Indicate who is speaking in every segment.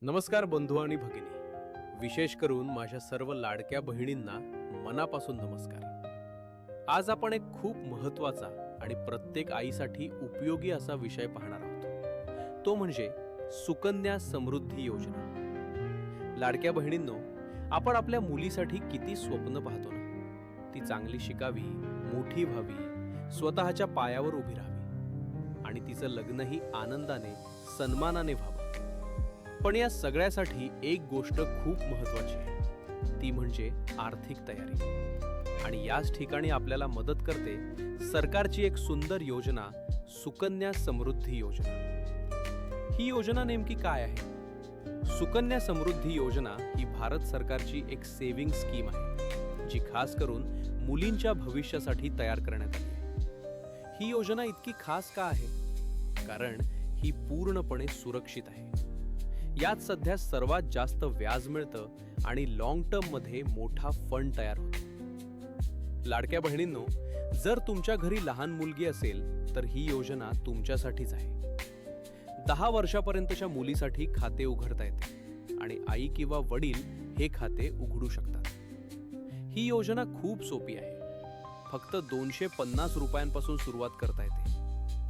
Speaker 1: नमस्कार बंधू आणि भगिनी, विशेष करून माझ्या सर्व लाडक्या बहिणींना मनापासून नमस्कार। आज आपण एक खूप महत्त्वाचा आणि प्रत्येक आईसाठी उपयोगी असा विषय पाहणार आहोत, तो म्हणजे सुकन्या समृद्धी योजना। लाडक्या बहिणींनो, आपण आपल्या मुलीसाठी किती स्वप्न पाहतो ना। ती चांगली शिकावी, मोठी व्हावी, स्वतःच्या पायावर उभी राहावी आणि तिचं लग्नही आनंदाने सन्मानाने व्हावं। पण या सगळ्यासाठी एक गोष्ट खूप महत्त्वाची आहे, ती म्हणजे आर्थिक तयारी। आणि याच ठिकाणी आपल्याला मदत करते सरकारची एक सुंदर योजना, सुकन्या समृद्धी योजना। ही योजना नेमकी काय आहे? सुकन्या समृद्धी योजना ही भारत सरकारची एक सेव्हिंग स्कीम आहे, जी खास करून मुलींच्या भविष्यासाठी तयार करण्यात आली आहे। ही योजना इतकी खास का आहे? कारण ही पूर्णपणे सुरक्षित आहे। यात सध्या सर्वात जास्त व्याज मिळतं आणि लॉंग टर्म मध्ये मोठा फंड तयार होतो। लाडक्या बहिणींनो, जर तुमच्या घरी लहान मुलगी असेल तर ही योजना तुमच्यासाठीच आहे। 10 वर्षापर्यंतच्या मुलीसाठी खाते उघडता येते आणि आई किंवा वडील हे खाते उघडू शकतात। ही योजना खूप सोपी आहे। फक्त 250 रुपयांपासून सुरुवात करता येते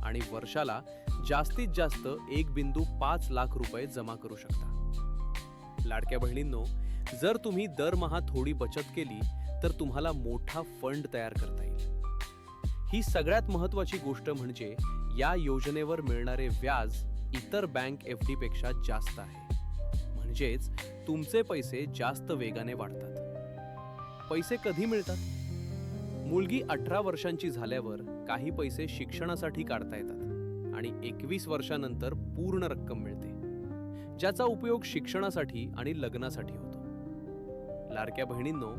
Speaker 1: आणि वर्षाला जास्तीत जास्त 1.5 लाख रुपये जमा करू शकता। लाडक्या बहिणींनो, जर तुम्ही दरमहा थोडी बचत केली तर तुम्हाला मोठा फंड तयार करता येईल। ही सगळ्यात महत्त्वाची गोष्ट म्हणजे या योजनेवर मिळणारे व्याज इतर बँक एफडी पेक्षा जास्त आहे। म्हणजेच तुमचे पैसे जास्त वेगाने वाढतात। पैसे कधी मिळतात? मुलगी 18 वर्षांची झाल्यावर काही पैसे शिक्षणासाठी काढता येतात आणि 21 वर्षानंतर पूर्ण रक्कम मिळते, ज्याचा उपयोग शिक्षणासाठी आणि लग्नासाठी होतो। लाडक्या बहिणींनो,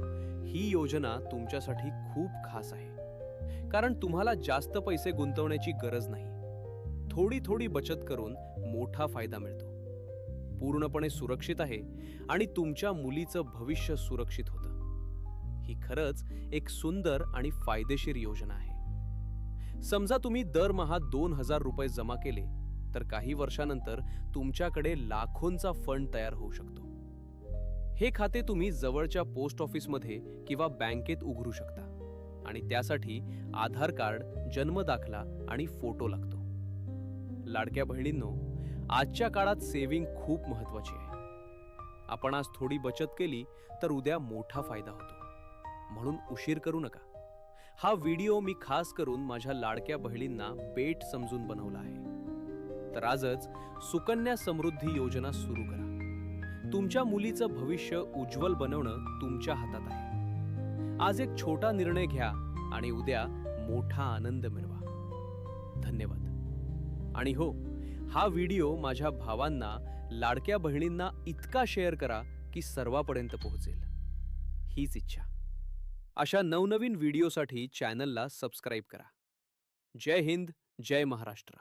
Speaker 1: ही योजना तुमच्यासाठी खूप खास आहे, कारण तुम्हाला जास्त पैसे गुंतवण्याची गरज नाही। थोडी थोडी बचत करून मोठा फायदा मिळतो, पूर्णपणे सुरक्षित आहे आणि तुमच्या मुलीचं भविष्य सुरक्षित होतं। ही खरंच एक सुंदर आणि फायदेशीर योजना आहे। समजा तुम्ही दरमहा 2000 रुपये जमा केले तर काही वर्षानंतर तुमच्याकडे लाखोंचा फंड तयार होऊ शकतो। हे खाते तुम्ही जवळच्या पोस्ट ऑफिसमध्ये किंवा बँकेत उघडू शकता आणि त्यासाठी आधार कार्ड, जन्म दाखला आणि फोटो लागतो। लाडक्या बहिणींनो, आजच्या काळात सेव्हिंग खूप महत्त्वाची आहे। आपण आज थोडी बचत केली तर उद्या मोठा फायदा होतो, म्हणून उशीर करू नका। हा व्हिडिओ मी खास करून माझ्या लाडक्या बहिणींना भेट समजून बनवला आहे। तर आजच सुकन्या समृद्धी योजना सुरू करा। तुमच्या मुलीचं भविष्य उज्ज्वल बनवणं तुमच्या हातात आहे। आज एक छोटा निर्णय घ्या आणि उद्या मोठा आनंद मिळवा। धन्यवाद। आणि हो, हा व्हिडिओ माझ्या भावांना, लाडक्या बहिणींना इतका शेअर करा की सर्वांपर्यंत पोहोचेल, हीच इच्छा। अशा नवनवीन व्हिडिओसाठी चॅनलला सबस्क्राईब करा। जय हिंद, जय महाराष्ट्र।